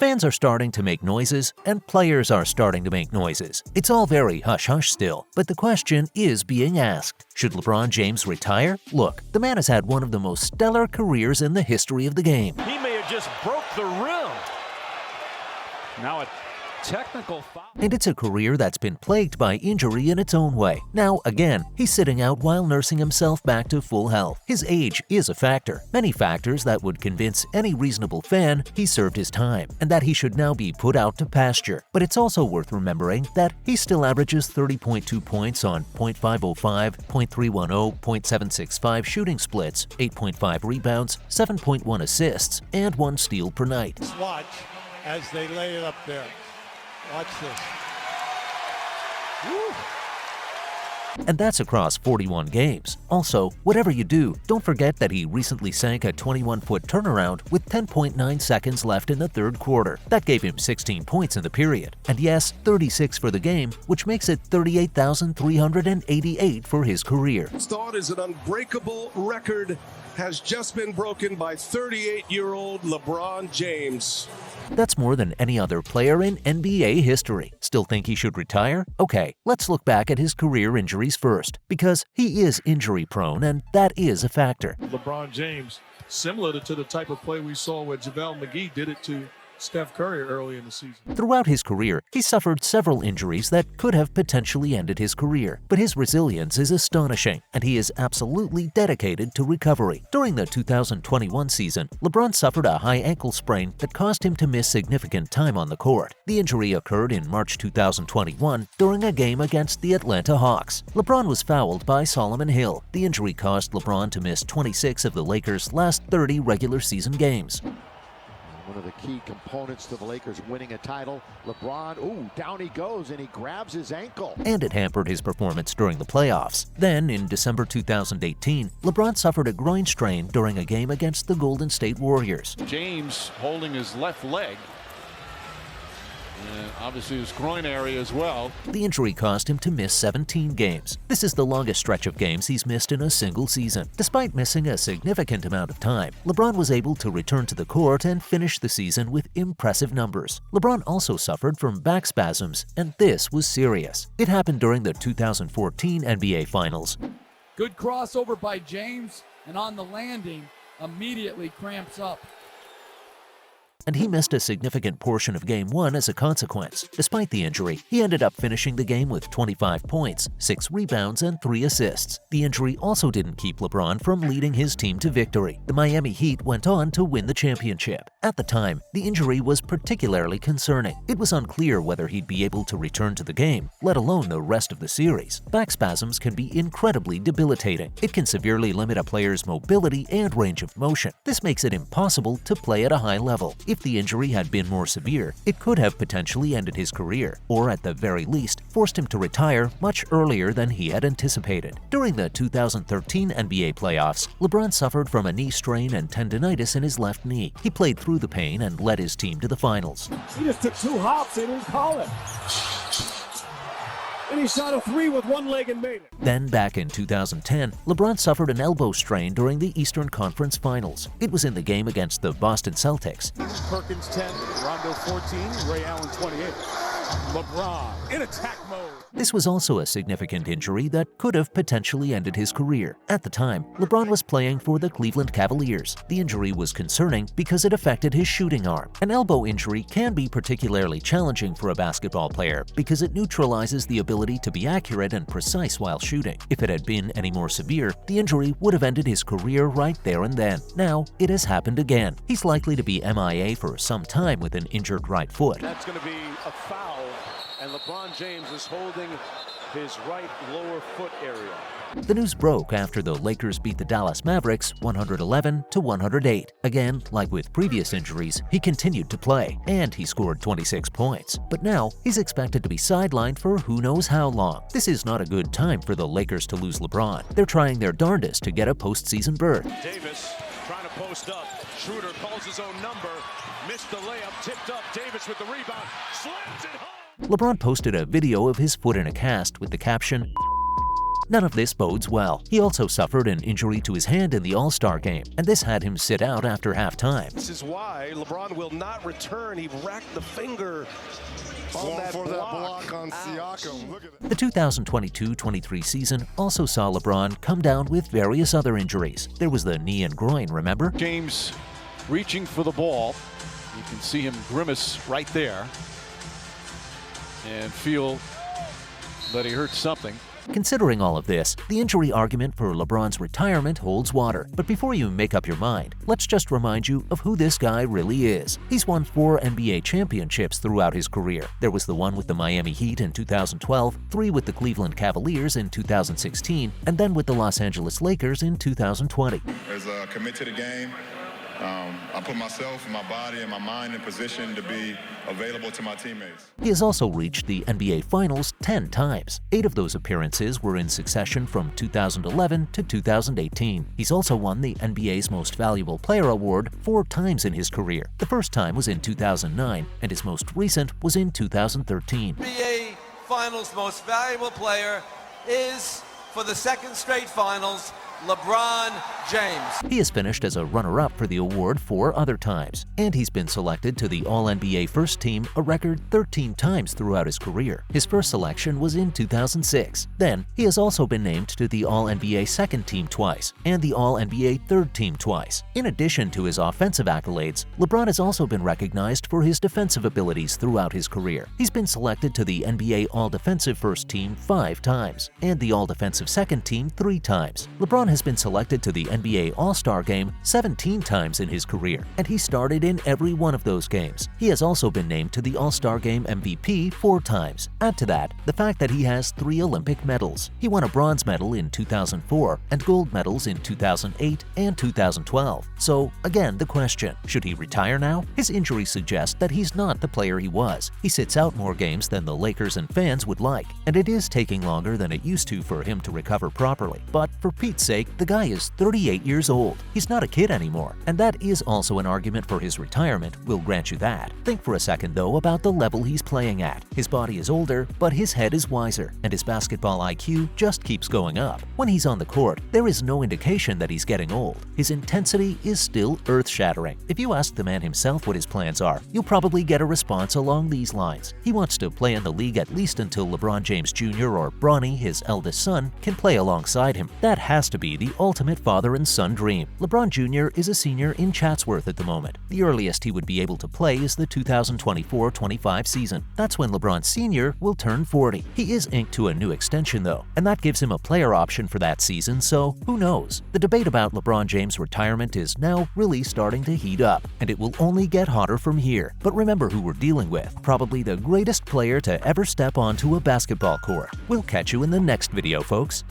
Fans are starting to make noises, and players are starting to make noises. It's all very hush-hush still, but the question is being asked. Should LeBron James retire? Look, the man has had one of the most stellar careers in the history of the game. He may have just broke the rim. Now a technical foul. And it's a career that's been plagued by injury in its own way. Now, again, he's sitting out while nursing himself back to full health. His age is a factor. Many factors that would convince any reasonable fan he served his time and that he should now be put out to pasture. But it's also worth remembering that he still averages 30.2 points on .505, .310, .765 shooting splits, 8.5 rebounds, 7.1 assists, and 1 steal per night. Watch as they lay it up there. Watch this. Woo. And that's across 41 games. Also, whatever you do, don't forget that he recently sank a 21-foot turnaround with 10.9 seconds left in the third quarter. That gave him 16 points in the period. And yes, 36 for the game, which makes it 38,388 for his career. Thought is an unbreakable record has just been broken by 38-year-old LeBron James. That's more than any other player in NBA history. Still think he should retire? Okay, let's look back at his career injuries first, because he is injury-prone, and that is a factor. LeBron James, similar to the type of play we saw where JaVale McGee did it to Steph Curry early in the season. Throughout his career, he suffered several injuries that could have potentially ended his career, but his resilience is astonishing, and he is absolutely dedicated to recovery. During the 2021 season, LeBron suffered a high ankle sprain that caused him to miss significant time on the court. The injury occurred in March 2021 during a game against the Atlanta Hawks. LeBron was fouled by Solomon Hill. The injury caused LeBron to miss 26 of the Lakers' last 30 regular season games. One of the key components to the Lakers winning a title. LeBron, down he goes, and he grabs his ankle. And it hampered his performance during the playoffs. Then, in December 2018, LeBron suffered a groin strain during a game against the Golden State Warriors. James holding his left leg. And obviously his groin area as well. The injury caused him to miss 17 games. This is the longest stretch of games he's missed in a single season. Despite missing a significant amount of time, LeBron was able to return to the court and finish the season with impressive numbers. LeBron also suffered from back spasms, and this was serious. It happened during the 2014 NBA Finals. Good crossover by James, and on the landing, immediately cramps up. And he missed a significant portion of Game 1 as a consequence. Despite the injury, he ended up finishing the game with 25 points, 6 rebounds, and 3 assists. The injury also didn't keep LeBron from leading his team to victory. The Miami Heat went on to win the championship. At the time, the injury was particularly concerning. It was unclear whether he'd be able to return to the game, let alone the rest of the series. Back spasms can be incredibly debilitating. It can severely limit a player's mobility and range of motion. This makes it impossible to play at a high level. If the injury had been more severe, it could have potentially ended his career, or at the very least, forced him to retire much earlier than he had anticipated. During the 2013 NBA playoffs, LeBron suffered from a knee strain and tendonitis in his left knee. He played through the pain and led his team to the finals. He just took 2 hops and didn't call it. And he shot a 3 with 1 leg and made it. Then, back in 2010, LeBron suffered an elbow strain during the Eastern Conference Finals. It was in the game against the Boston Celtics. Perkins 10, Rondo 14, Ray Allen 28. LeBron in attack mode. This was also a significant injury that could have potentially ended his career. At the time, LeBron was playing for the Cleveland Cavaliers. The injury was concerning because it affected his shooting arm. An elbow injury can be particularly challenging for a basketball player because it neutralizes the ability to be accurate and precise while shooting. If it had been any more severe, the injury would have ended his career right there and then. Now, it has happened again. He's likely to be MIA for some time with an injured right foot. That's going to be a foul, and LeBron James is holding his right lower foot area. The news broke after the Lakers beat the Dallas Mavericks 111-108. Again, like with previous injuries, he continued to play, and he scored 26 points. But now, he's expected to be sidelined for who knows how long. This is not a good time for the Lakers to lose LeBron. They're trying their darndest to get a postseason berth. Davis trying to post up. Schroeder calls his own number. Missed the layup, tipped up. Davis with the rebound. Slams it home. LeBron posted a video of his foot in a cast with the caption, None of this bodes well. He also suffered an injury to his hand in the All-Star game, and this had him sit out after halftime. This is why LeBron will not return. He racked the finger on that block on Siakam. Look at that. The 2022-23 season also saw LeBron come down with various other injuries. There was the knee and groin, remember? James reaching for the ball. You can see him grimace right there and feel that he hurt something. Considering all of this, the injury argument for LeBron's retirement holds water. But before you make up your mind, let's just remind you of who this guy really is. He's won 4 NBA championships throughout his career. There was the one with the Miami Heat in 2012, 3 with the Cleveland Cavaliers in 2016, and then with the Los Angeles Lakers in 2020. As a commit to the game, I put myself, my body, and my mind in position to be available to my teammates. He has also reached the NBA Finals 10 times. 8 of those appearances were in succession from 2011 to 2018. He's also won the NBA's Most Valuable Player award 4 times in his career. The first time was in 2009, and his most recent was in 2013. NBA Finals Most Valuable Player is, for the second straight finals, LeBron James. He has finished as a runner-up for the award 4 other times, and he's been selected to the All-NBA First Team a record 13 times throughout his career. His first selection was in 2006. Then, he has also been named to the All-NBA Second Team twice and the All-NBA Third Team twice. In addition to his offensive accolades, LeBron has also been recognized for his defensive abilities throughout his career. He's been selected to the NBA All-Defensive First Team 5 times and the All-Defensive Second Team 3 times. LeBron has been selected to the NBA All-Star Game 17 times in his career, and he started in every one of those games. He has also been named to the All-Star Game MVP 4 times. Add to that the fact that he has 3 Olympic medals. He won a bronze medal in 2004 and gold medals in 2008 and 2012. So, again, the question, should he retire now? His injury suggests that he's not the player he was. He sits out more games than the Lakers and fans would like, and it is taking longer than it used to for him to recover properly. But for Pete's sake, the guy is 38 years old. He's not a kid anymore, and that is also an argument for his retirement, we'll grant you that. Think for a second though about the level he's playing at. His body is older, but his head is wiser, and his basketball IQ just keeps going up. When he's on the court, there is no indication that he's getting old. His intensity is still earth-shattering. If you ask the man himself what his plans are, you'll probably get a response along these lines. He wants to play in the league at least until LeBron James Jr. or Bronny, his eldest son, can play alongside him. That has to be the ultimate father and son dream. LeBron Jr. is a senior in Chatsworth at the moment. The earliest he would be able to play is the 2024-25 season. That's when LeBron Sr. will turn 40. He is inked to a new extension though, and that gives him a player option for that season, so who knows? The debate about LeBron James' retirement is now really starting to heat up, and it will only get hotter from here. But remember who we're dealing with. Probably the greatest player to ever step onto a basketball court. We'll catch you in the next video, folks.